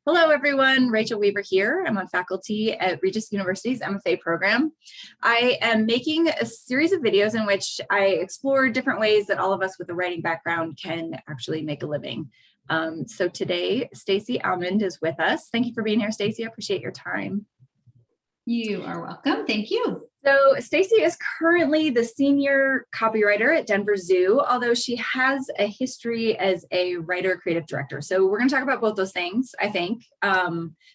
Hello, everyone. Rachel Weaver here. I'm on faculty at Regis University's MFA program. I am making a series of videos in which I explore different ways that all of us with a writing background can actually make a living. So today, Staci Amend is with us. Thank you for being here, Staci. I appreciate your time. You are welcome. Thank you. So Staci is currently the senior copywriter at Denver Zoo, although she has a history as a writer, creative director. So we're going to talk about both those things, I think.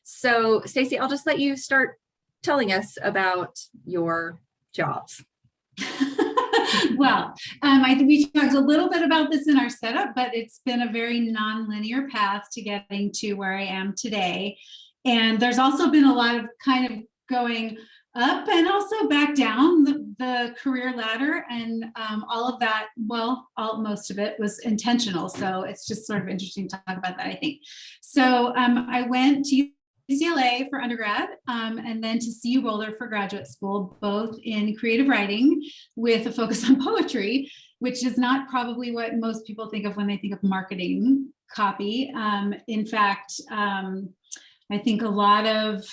So Staci, I'll just let you start telling us about your jobs. Well, we talked a little bit about this in our setup, but it's been a very non-linear path to getting to where I am today. And there's also been a lot of kind of going up and also back down the career ladder, and all of that, well, most of it was intentional. So it's just sort of interesting to talk about that, I think. So I went to UCLA for undergrad and then to CU Boulder for graduate school, both in creative writing with a focus on poetry, which is not probably what most people think of when they think of marketing copy. In fact, I think a lot of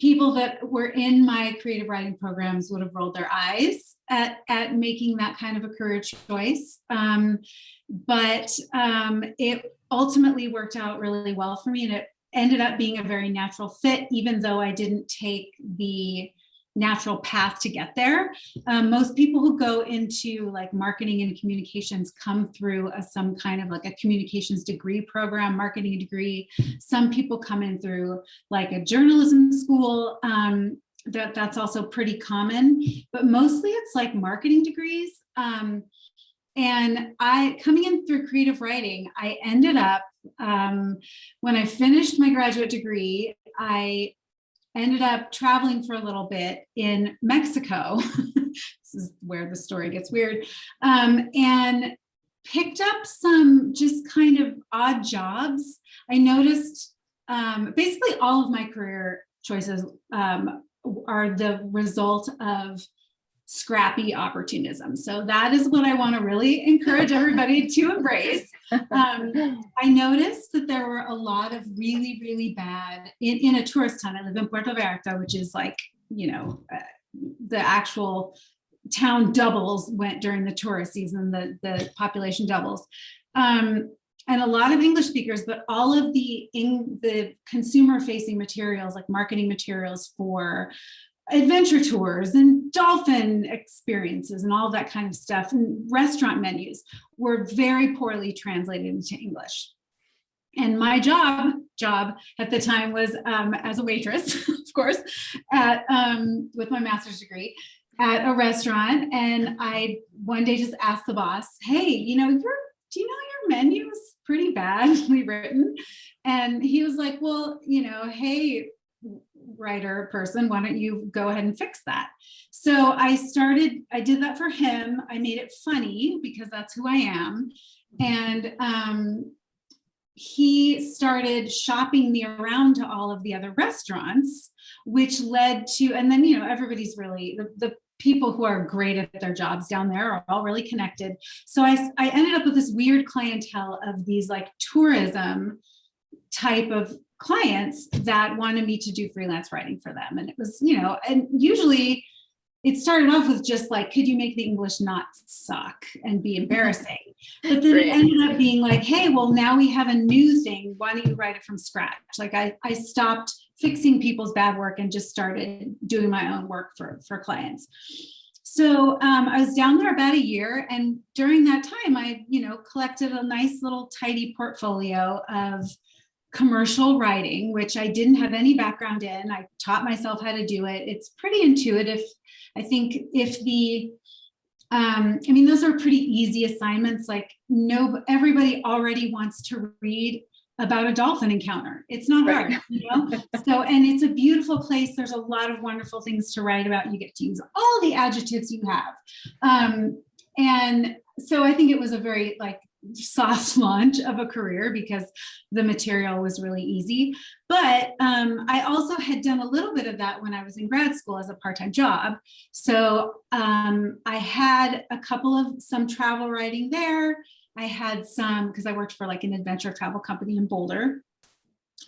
people that were in my creative writing programs would have rolled their eyes at making that kind of a career choice. But it ultimately worked out really well for me, and it ended up being a very natural fit, even though I didn't take the natural path to get there. Most people who go into like marketing and communications come through some kind of like a communications degree program, marketing degree. Some people come in through like a journalism school. That's also pretty common, but mostly it's like marketing degrees. And coming in through creative writing, I ended up, when I finished my graduate degree, I ended up traveling for a little bit in Mexico. This is where the story gets weird. And picked up some just kind of odd jobs. I noticed basically all of my career choices are the result of scrappy opportunism. So that is what I want to really encourage everybody to embrace. I noticed that there were a lot of really, really bad in a tourist town. I live in Puerto Vallarta, which is like, the actual town doubles went during the tourist season, the population doubles. And a lot of English speakers, but all of the consumer facing materials, like marketing materials for adventure tours and dolphin experiences and all that kind of stuff, and restaurant menus were very poorly translated into English. And my job at the time was as a waitress, of course, with my master's degree at a restaurant. And I one day just asked the boss, "Hey, do you know your menu is pretty badly written?" And he was like, "Well, hey, writer person, why don't you go ahead and fix that?" So I did that for him. I made it funny because that's who I am. And he started shopping me around to all of the other restaurants, which led to, and then, everybody's really, the people who are great at their jobs down there are all really connected. So I ended up with this weird clientele of these like tourism type of clients that wanted me to do freelance writing for them. And it was, and usually it started off with just like, could you make the English not suck and be embarrassing? But then it ended up being like, hey, well, now we have a new thing. Why don't you write it from scratch? Like I stopped fixing people's bad work and just started doing my own work for clients. So I was down there about a year, and during that time, I, collected a nice little tidy portfolio of commercial writing, which I didn't have any background in. I taught myself how to do it. It's pretty intuitive. I think those are pretty easy assignments. Like everybody already wants to read about a dolphin encounter. It's not hard, So, and it's a beautiful place. There's a lot of wonderful things to write about. You get to use all the adjectives you have. And so I think it was a very soft launch of a career because the material was really easy. But I also had done a little bit of that when I was in grad school as a part-time job. So I had some travel writing there. I had some, because I worked for like an adventure travel company in Boulder.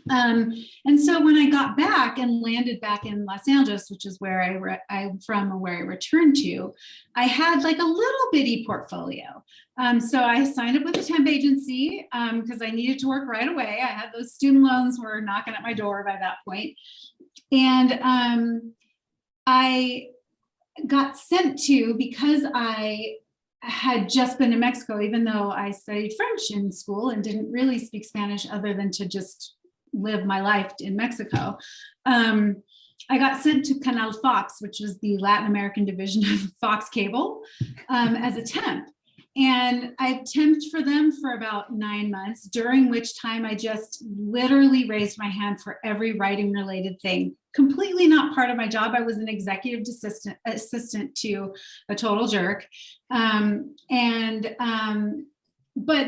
And so when I got back and landed back in Los Angeles, which is where I'm from and where I returned to, I had like a little bitty portfolio. So I signed up with a temp agency because I needed to work right away. I had those student loans were knocking at my door by that point. And I got sent to, because I had just been to Mexico, even though I studied French in school and didn't really speak Spanish other than to just live my life in Mexico. I got sent to Canal Fox, which was the Latin American division of Fox Cable, as a temp. And I temped for them for about 9 months, during which time I just literally raised my hand for every writing related thing. Completely not part of my job. I was an executive assistant to a total jerk. But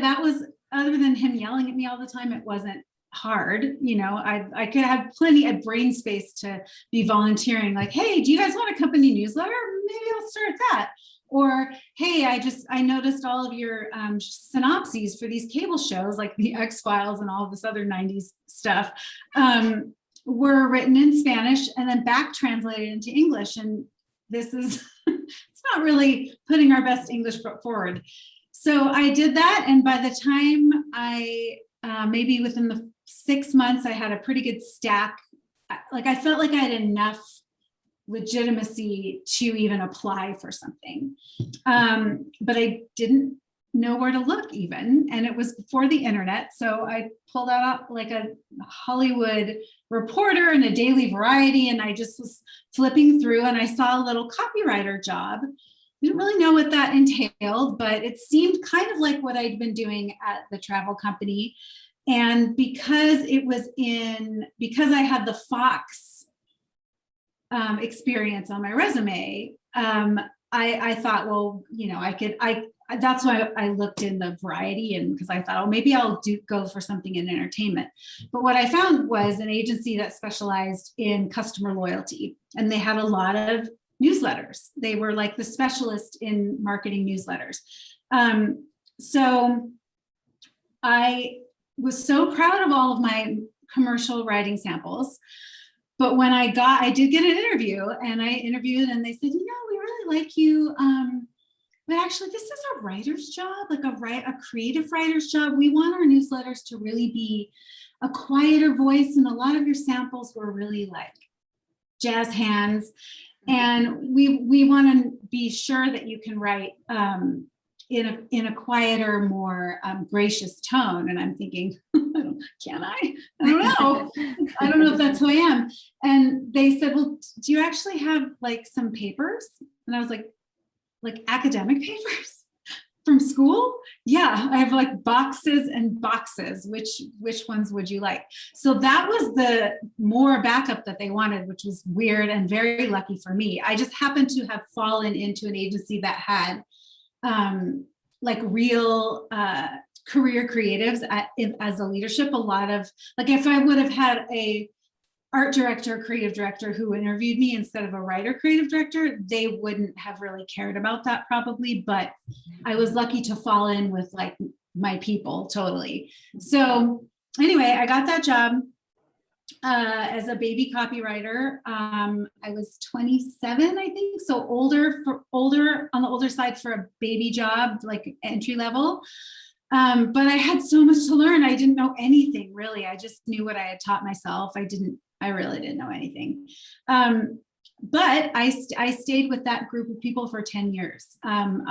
that was, other than him yelling at me all the time, it wasn't hard. You know, I could have plenty of brain space to be volunteering, like, hey, do you guys want a company newsletter? Maybe I'll start that. Or, hey, I noticed all of your synopses for these cable shows like the X-Files and all of this other 90s stuff were written in Spanish and then back translated into English. And this is, it's not really putting our best English foot forward. So I did that. And by the time maybe within the 6 months, I had a pretty good stack. Like I felt like I had enough legitimacy to even apply for something. But I didn't know where to look even. And it was before the internet. So I pulled out like a Hollywood Reporter and a Daily Variety. And I just was flipping through and I saw a little copywriter job. Didn't really know what that entailed, but it seemed kind of like what I'd been doing at the travel company. And because I had the Fox experience on my resume, I thought, well, you know, that's why I looked in the Variety, and because I thought, oh, maybe I'll go for something in entertainment. But what I found was an agency that specialized in customer loyalty, and they had a lot of newsletters. They were like the specialist in marketing newsletters. So I was so proud of all of my commercial writing samples. But when I did get an interview, and I interviewed, and they said, you know, we really like you. But actually, this is a writer's job, like a creative writer's job. We want our newsletters to really be a quieter voice. And a lot of your samples were really like jazz hands. And we want to be sure that you can write in a quieter, more gracious tone. And I'm thinking, can I? I don't know. I don't know if that's who I am. And they said, well, do you actually have like some papers? And I was like academic papers from school? Yeah, I have like boxes and boxes. Which ones would you like? So that was the more backup that they wanted, which was weird and very lucky for me. I just happened to have fallen into an agency that had like real career creatives as a leadership. A lot of, like, if I would have had a art director, creative director who interviewed me instead of a writer, creative director, they wouldn't have really cared about that probably, but I was lucky to fall in with like my people totally. So anyway, I got that job as a baby copywriter. I was 27, I think. So older on the older side for a baby job, like entry level. But I had so much to learn. I didn't know anything really. I just knew what I had taught myself. I really didn't know anything. But I stayed with that group of people for 10 years. And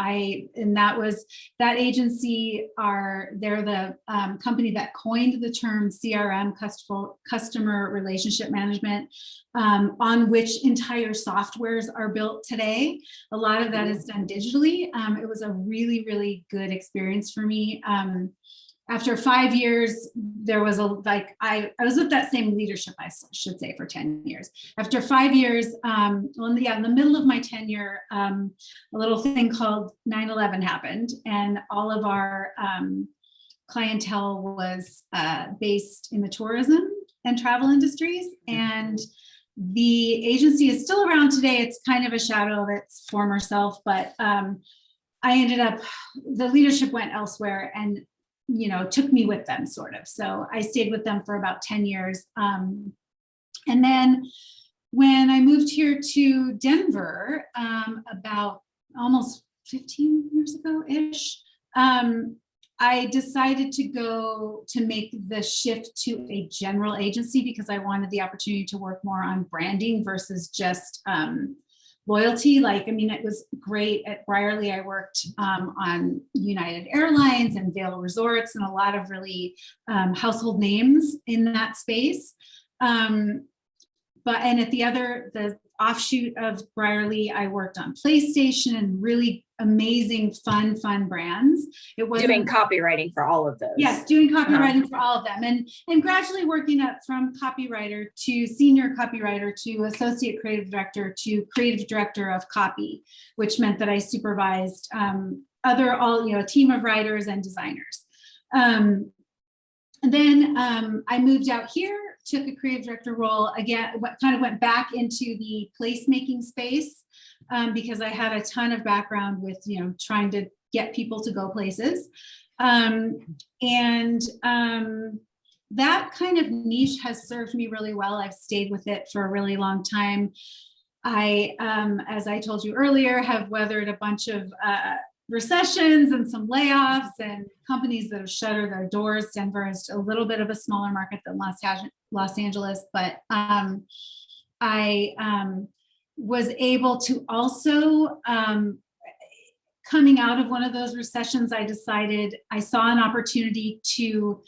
that agency they're the company that coined the term CRM, customer relationship management, on which entire softwares are built today. A lot of that is done digitally. It was a really, really good experience for me. After 5 years, there was I was with that same leadership, I should say, for 10 years. After 5 years, in the middle of my tenure, a little thing called 9/11 happened, and all of our clientele was based in the tourism and travel industries. And the agency is still around today. It's kind of a shadow of its former self, but I ended up, the leadership went elsewhere and, you know, took me with them sort of. So I stayed with them for about 10 years. And then when I moved here to Denver, about almost 15 years ago-ish, I decided to go to make the shift to a general agency because I wanted the opportunity to work more on branding versus just loyalty. Like, I mean, it was great at Brierley. I worked on United Airlines and Vail Resorts and a lot of really household names in that space. And at the offshoot of Brierley, I worked on PlayStation and really amazing, fun brands. It was doing copywriting for all of those. Yes, doing copywriting for all of them, and gradually working up from copywriter to senior copywriter to associate creative director to creative director of copy, which meant that I supervised a team of writers and designers. And then I moved out here, took a creative director role again, kind of went back into the placemaking space because I had a ton of background with, you know, trying to get people to go places. That kind of niche has served me really well. I've stayed with it for a really long time. I, as I told you earlier, have weathered a bunch of recessions and some layoffs and companies that have shuttered their doors. Denver is a little bit of a smaller market than Los Angeles, but I was able to also, coming out of one of those recessions, I saw an opportunity to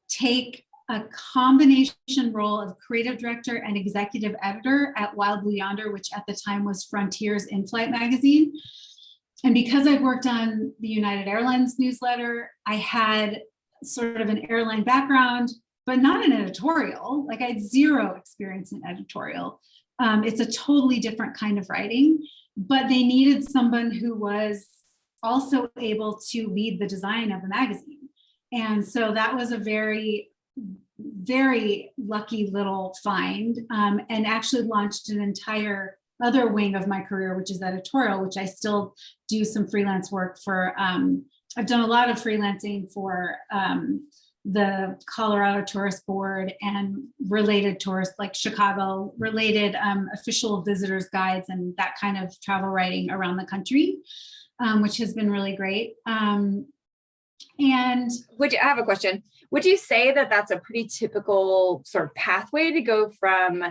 take a combination role of creative director and executive editor at Wild Blue Yonder, which at the time was Frontier's in-flight magazine. And because I'd worked on the United Airlines newsletter, I had sort of an airline background, but not an editorial. Like, I had zero experience in editorial. It's a totally different kind of writing, but they needed someone who was also able to lead the design of the magazine. And so that was a very, very lucky little find, and actually launched an entire other wing of my career, which is editorial, which I still do some freelance work for. I've done a lot of freelancing for the Colorado Tourist Board and related tourist, like Chicago related official visitors guides and that kind of travel writing around the country, which has been really great. And I have a question. Would you say that that's a pretty typical sort of pathway to go from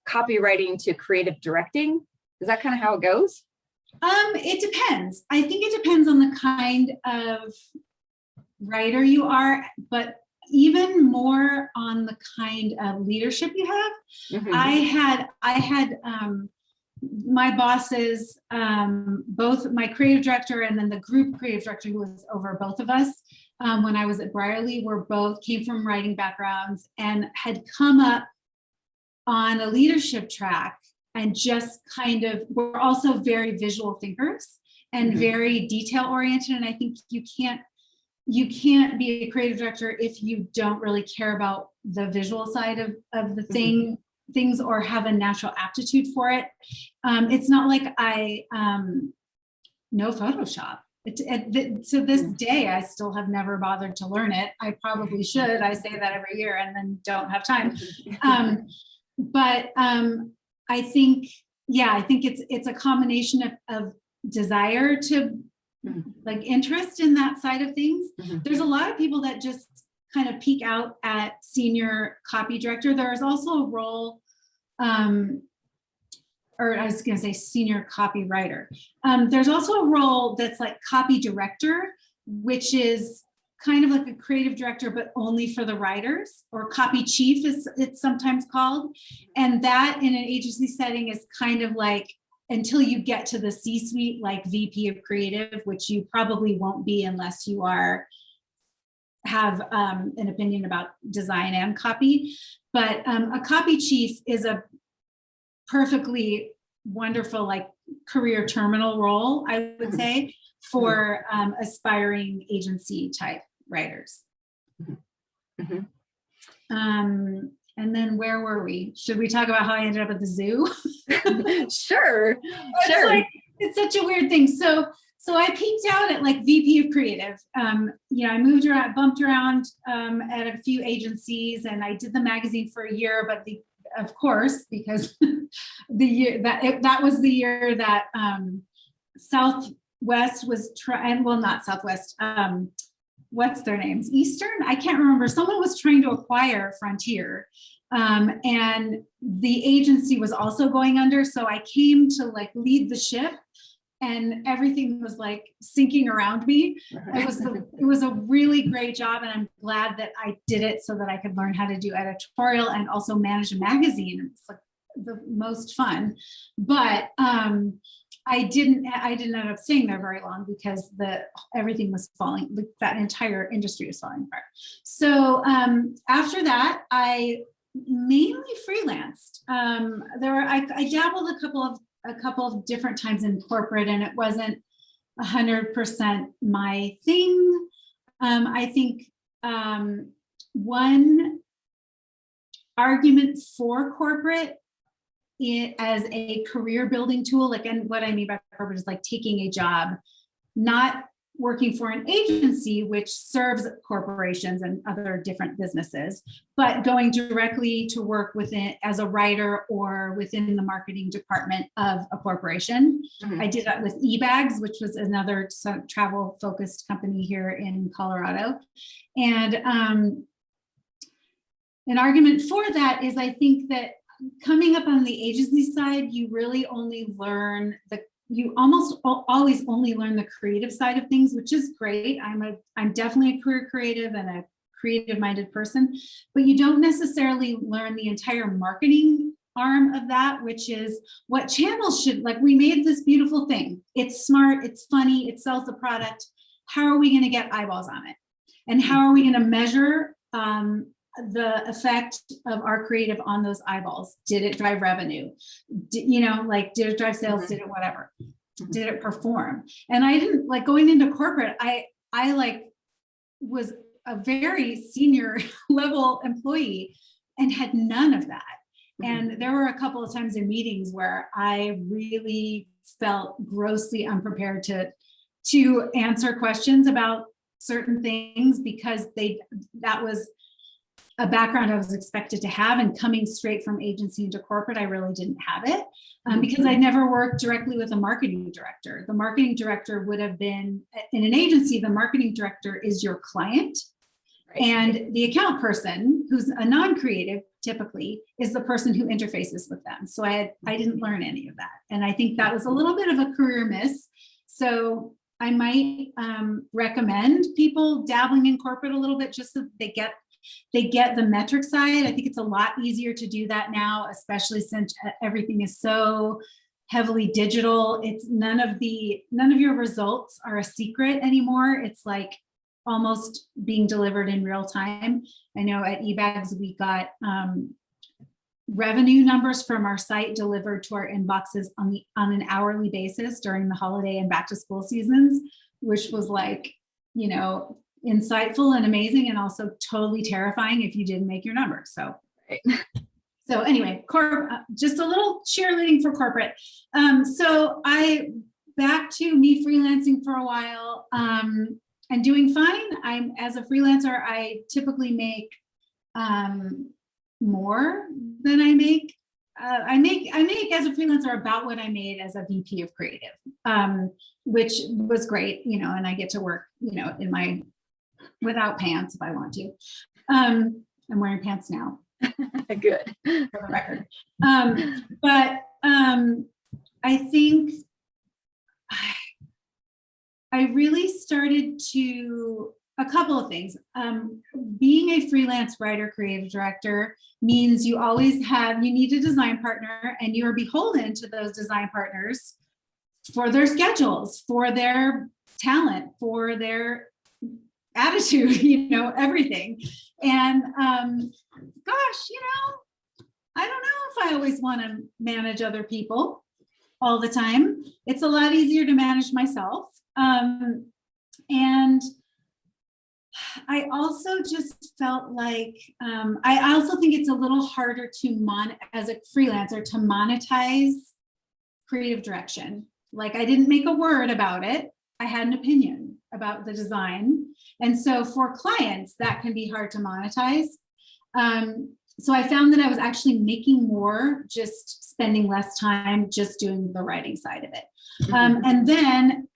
copywriting to creative directing? Is that kind of how it goes? It depends. I think it depends on the kind of writer you are, but even more on the kind of leadership you have. Mm-hmm. I had my bosses, both my creative director and then the group creative director who was over both of us when I was at Brierley, came from writing backgrounds and had come up on a leadership track and just kind of were also very visual thinkers and mm-hmm. very detail oriented. And I think you can't be a creative director if you don't really care about the visual side of the things or have a natural aptitude for it. It's not like I know Photoshop. To this day, I still have never bothered to learn it. I probably should. I say that every year and then don't have time. But I think it's a combination of desire to like interest in that side of things. Mm-hmm. There's a lot of people that just kind of peak out at senior copy director. There is also a role, or I was going to say senior copywriter. There's also a role that's like copy director, which is kind of like a creative director, but only for the writers, or copy chief is it's sometimes called. And that in an agency setting is kind of like until you get to the C-suite, like VP of creative, which you probably won't be unless you have an opinion about design and copy. But a copy chief is a perfectly wonderful like career terminal role, I would say, for aspiring agency type writers. Mm-hmm. And then where were we? Should we talk about how I ended up at the zoo? Sure. It's such a weird thing. So So I peaked out at like VP of creative. I moved around, bumped around at a few agencies, and I did the magazine for a year, but of course, because the year that was the year that Southwest was trying, well, not Southwest, what's their names? Eastern? I can't remember. Someone was trying to acquire Frontier. And the agency was also going under. So I came to like lead the ship, and everything was like sinking around me. It was a really great job. And I'm glad that I did it so that I could learn how to do editorial and also manage a magazine. It's like the most fun. But I didn't end up staying there very long because everything was falling, that entire industry was falling apart. So after that, I mainly freelanced. I dabbled a couple of different times in corporate, and it wasn't 100% my thing. I think one argument for corporate as a career building tool, and what I mean by corporate is like taking a job, not working for an agency which serves corporations and other different businesses, but going directly to work within as a writer or within the marketing department of a corporation. Mm-hmm. I did that with eBags, which was another travel focused company here in Colorado. And an argument for that is I think that coming up on the agency side, you really only learn you almost always only learn the creative side of things, which is great. I'm definitely a career creative and a creative minded person, but you don't necessarily learn the entire marketing arm of that, which is what channels should, like, we made this beautiful thing. It's smart, it's funny, it sells the product. How are we going to get eyeballs on it? And how are we going to measure the effect of our creative on those eyeballs? Did it drive revenue? Did it drive sales? Did it whatever? Did it perform? And I didn't like going into corporate. I was a very senior level employee and had none of that. And there were a couple of times in meetings where I really felt grossly unprepared to answer questions about certain things because that was a background I was expected to have, and coming straight from agency into corporate, I really didn't have it because I never worked directly with a marketing director. The marketing director would have been in an agency. The marketing director is your client, right? And the account person, who's a non-creative, typically is the person who interfaces with them. So I didn't learn any of that, and I think that was a little bit of a career miss. So I might recommend people dabbling in corporate a little bit just so they get the metric side. I think it's a lot easier to do that now, especially since everything is so heavily digital. It's none of your results are a secret anymore. It's like almost being delivered in real time. I know at eBags, we got revenue numbers from our site delivered to our inboxes on an hourly basis during the holiday and back to school seasons, which was like, insightful and amazing, and also totally terrifying if you didn't make your numbers. So, right. So anyway, just a little cheerleading for corporate. So back to me freelancing for a while and doing fine. As a freelancer, I typically make more than I make. I make as a freelancer about what I made as a VP of creative, which was great, and I get to work, in my without pants if I want to. I'm wearing pants now. Good. For the record. But I think I really started to, a couple of things. Being a freelance writer, creative director means you need a design partner, and you are beholden to those design partners for their schedules, for their talent, for their attitude, everything. And gosh, I don't know if I always want to manage other people all the time. It's a lot easier to manage myself. And I also just felt like, I also think it's a little harder as a freelancer to monetize creative direction. Like, I didn't make a word about it. I had an opinion about the design. And so for clients, that can be hard to monetize. So I found that I was actually making more, just spending less time just doing the writing side of it. And then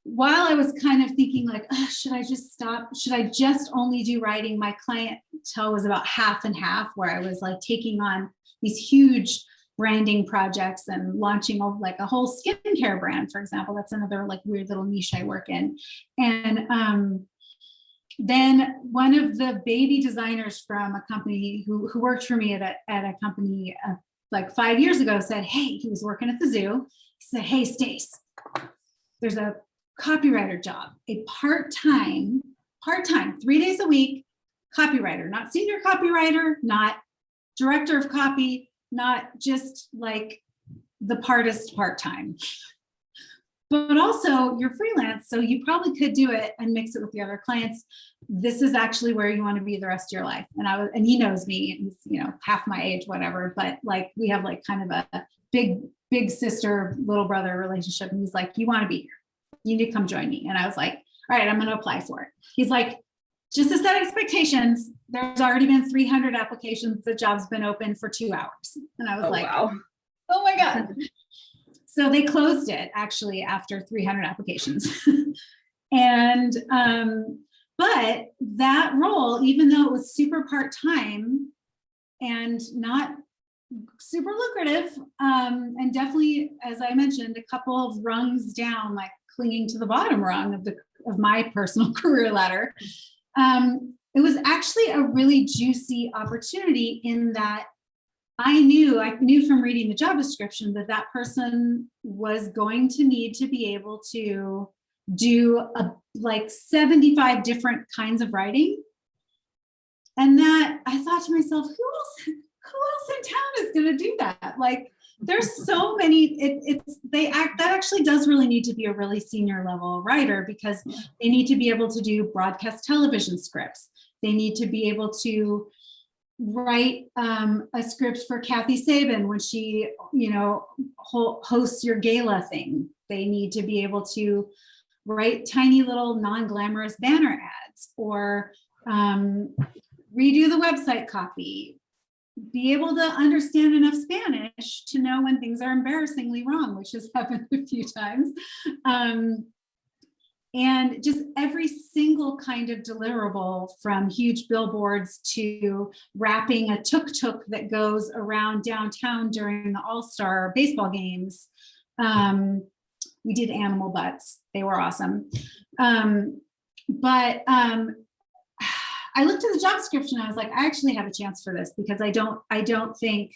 while I was kind of thinking like, oh, should I just stop? Should I just only do writing? My clientele was about half and half, where I was like taking on these huge branding projects and launching like a whole skincare brand, for example. That's another like weird little niche I work in. And then one of the baby designers from a company who worked for me at a company like 5 years ago said, hey, he was working at the zoo. He said, hey, Stace, there's a copywriter job, a part-time, 3 days a week copywriter, not senior copywriter, not director of copy, not just like the part-time. But also you're freelance, so you probably could do it and mix it with the other clients. This is actually where you want to be the rest of your life. And he knows me, he's, you know, half my age, whatever, but like we have like kind of a big sister, little brother relationship. And he's like, you want to be here, you need to come join me. And I was like, all right, I'm going to apply for it. He's like, just to set expectations, there's already been 300 applications. The job's been open for 2 hours. And I was wow. Oh my God. So they closed it actually after 300 applications. And, but that role, even though it was super part-time and not super lucrative, and definitely, as I mentioned, a couple of rungs down, like clinging to the bottom rung of my personal career ladder, it was actually a really juicy opportunity in that I knew from reading the job description that that person was going to need to be able to do like 75 different kinds of writing. And that I thought to myself, who else in town is going to do that? Like, there's so many, that actually does really need to be a really senior level writer, because they need to be able to do broadcast television scripts. They need to be able to write a script for Kathy Sabin when she, you know, hosts your gala thing. They need to be able to write tiny little non-glamorous banner ads, or redo the website copy, be able to understand enough Spanish to know when things are embarrassingly wrong, which has happened a few times. And just every single kind of deliverable, from huge billboards to wrapping a tuk-tuk that goes around downtown during the All-Star baseball games. We did animal butts. They were awesome. But I looked at the job description. I was like, I actually have a chance for this, because I don't think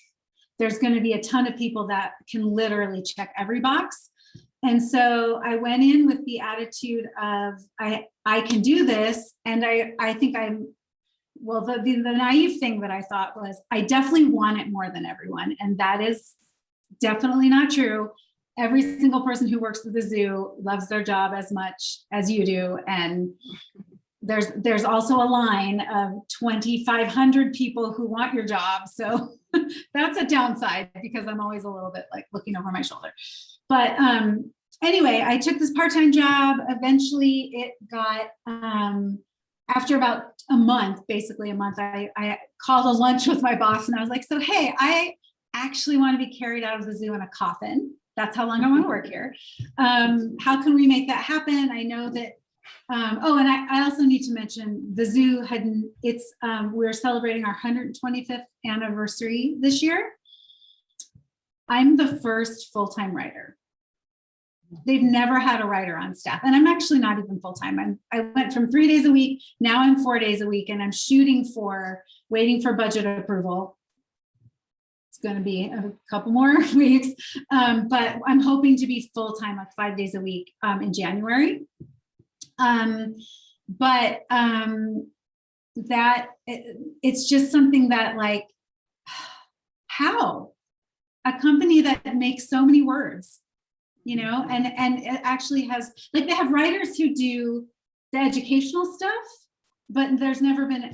there's going to be a ton of people that can literally check every box. And so I went in with the attitude of, I can do this. And I think the naive thing that I thought was, I definitely want it more than everyone. And that is definitely not true. Every single person who works at the zoo loves their job as much as you do. And there's also a line of 2,500 people who want your job. So that's a downside, because I'm always a little bit like looking over my shoulder. But anyway, I took this part-time job. Eventually it got, after about a month, I called a lunch with my boss, and I was like, so, hey, I actually want to be carried out of the zoo in a coffin. That's how long I want to work here. How can we make that happen? I know that, and I also need to mention the zoo we're celebrating our 125th anniversary this year. I'm the first full-time writer. They've never had a writer on staff, and I'm actually not even full-time. I went from 3 days a week. Now I'm 4 days a week, and I'm waiting for budget approval. It's going to be a couple more weeks, but I'm hoping to be full-time, like 5 days a week, in January. It's just something that, like, how a company that makes so many words, you know, and it actually has, like, they have writers who do the educational stuff, but there's never been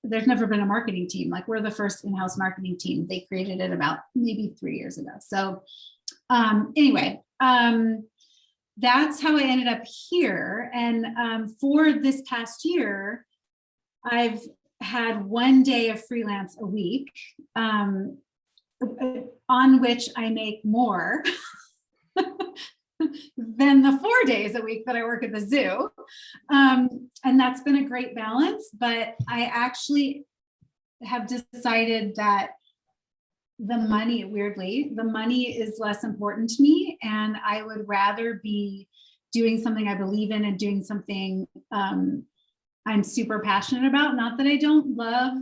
there's never been a marketing team. Like, we're the first in-house marketing team. They created it about maybe 3 years ago. So anyway, that's how I ended up here. And for this past year, I've had 1 day of freelance a week, on which I make more than the 4 days a week that I work at the zoo. And that's been a great balance, but I actually have decided that the money is less important to me. And I would rather be doing something I believe in and doing something I'm super passionate about. Not that I don't love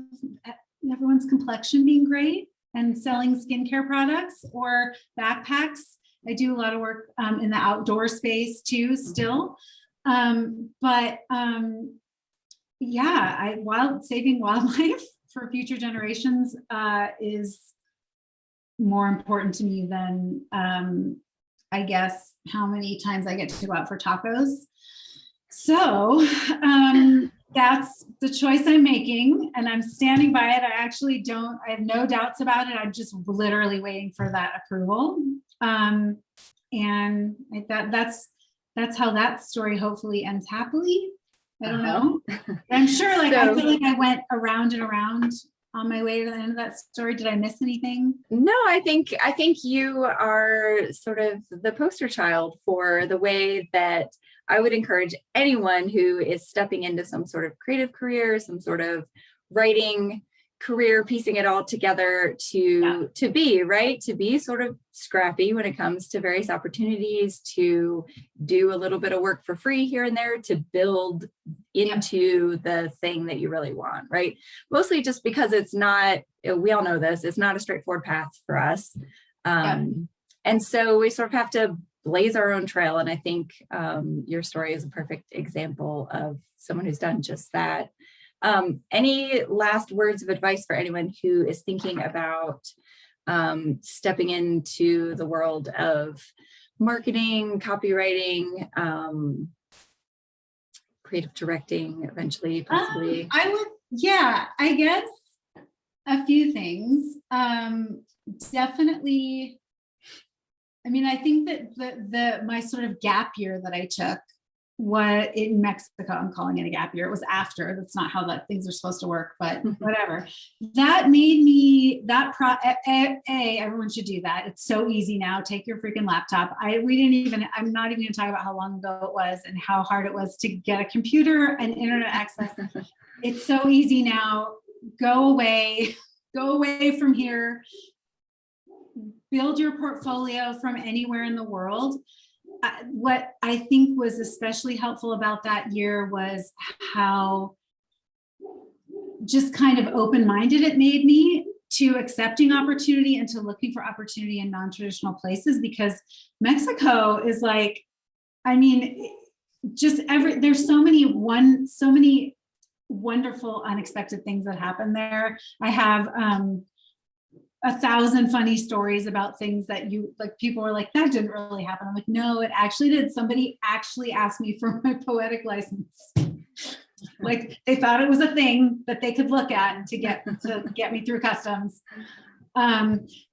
everyone's complexion being great and selling skincare products or backpacks. I do a lot of work in the outdoor space too, still. Yeah, saving wildlife for future generations is more important to me than I guess how many times I get to go out for tacos. So that's the choice I'm making, and I'm standing by it. I have no doubts about it. I'm just literally waiting for that approval. And that's how that story hopefully ends happily. I don't know. I'm sure I feel like I went around and around on my way to the end of that story. Did I miss anything? No, I think you are sort of the poster child for the way that I would encourage anyone who is stepping into some sort of creative career, some sort of writing career, piecing it all together to be, right? To be sort of scrappy when it comes to various opportunities, to do a little bit of work for free here and there, to build into the thing that you really want, right? Mostly just because it's not, we all know this, it's not a straightforward path for us. And so we sort of have to blaze our own trail. And I think your story is a perfect example of someone who's done just that. Any last words of advice for anyone who is thinking about stepping into the world of marketing, copywriting, creative directing, eventually, possibly? I guess a few things. Definitely, I mean, I think that my sort of gap year that I took in Mexico, I'm calling it a gap year. It was after. That's not how things are supposed to work, but whatever. That made me everyone should do that. It's so easy now. Take your freaking laptop. I'm not even going to talk about how long ago it was and how hard it was to get a computer and internet access. It's so easy now. Go away from here. Build your portfolio from anywhere in the world. What I think was especially helpful about that year was how just kind of open-minded it made me to accepting opportunity and to looking for opportunity in non-traditional places, because Mexico is like, I mean, there's so many wonderful, unexpected things that happen there. I have 1,000 funny stories about things that people were like, that didn't really happen. I'm like, no, it actually did. Somebody actually asked me for my poetic license. Like they thought it was a thing that they could look at to get me through customs.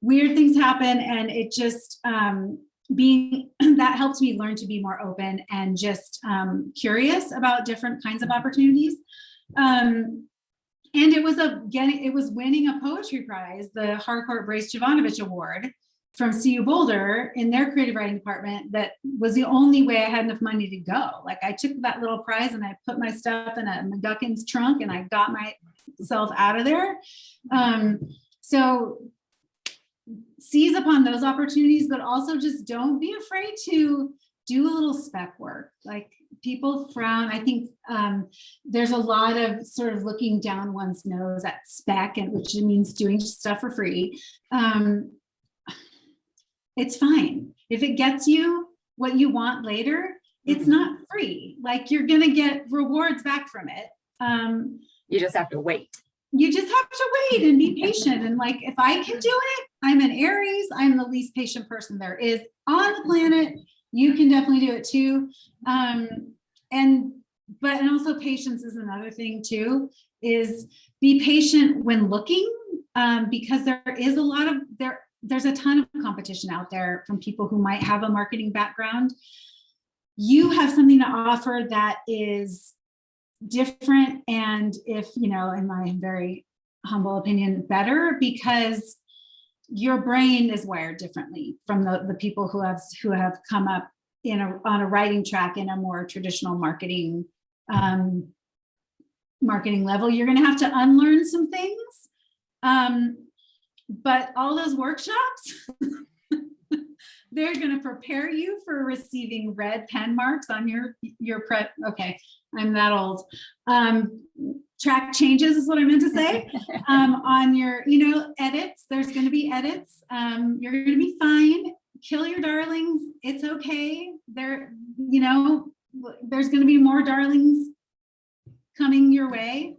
Weird things happen, and it just that helped me learn to be more open and just curious about different kinds of opportunities. And it was winning a poetry prize, the Harcourt Brace Jovanovich Award from CU Boulder in their creative writing department. That was the only way I had enough money to go. Like I took that little prize and I put my stuff in a McGuckin's trunk and I got myself out of there. So seize upon those opportunities, but also just don't be afraid to do a little spec work. Like people frown. I think there's a lot of sort of looking down one's nose at spec, and which means doing stuff for free. It's fine. If it gets you what you want later, it's not free. Like you're going to get rewards back from it. You just have to wait. You just have to wait and be patient. And like, if I can do it, I'm an Aries. I'm the least patient person there is on the planet. You can definitely do it too. And also patience is another thing too, is be patient when looking, because there's a ton of competition out there from people who might have a marketing background. you have something to offer that is different, and if, you know, in my very humble opinion, better, because your brain is wired differently from the people who have come up on a writing track in a more traditional marketing level. You're going to have to unlearn some things, but all those workshops they're going to prepare you for receiving red pen marks on your prep. Okay, I'm that old. Track changes is what I meant to say. On your, you know, edits, there's going to be edits. You're going to be fine. Kill your darlings. It's okay. You know, there's going to be more darlings coming your way.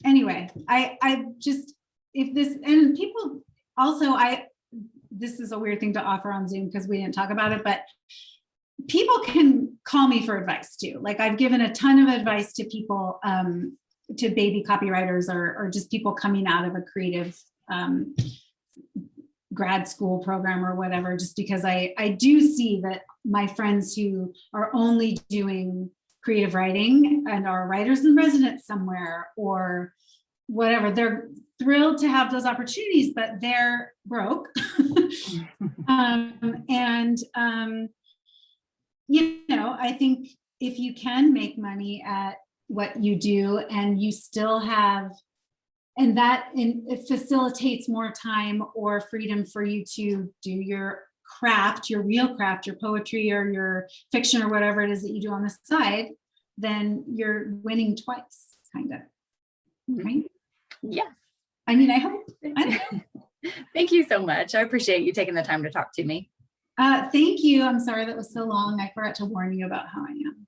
Anyway, I just, if this, and people also, this is a weird thing to offer on Zoom because we didn't talk about it, but people can call me for advice too. Like, I've given a ton of advice to people, to baby copywriters or just people coming out of a creative grad school program or whatever, just because I do see that my friends who are only doing creative writing and are writers in residence somewhere or whatever, they're thrilled to have those opportunities, but they're broke. You know, I think if you can make money at what you do and you still have, and it facilitates more time or freedom for you to do your craft, your real craft, your poetry or your fiction or whatever it is that you do on the side, then you're winning twice, kind of. Right? Yes. I mean, I hope. I don't know. Thank you so much. I appreciate you taking the time to talk to me. Thank you. I'm sorry that was so long. I forgot to warn you about how I am.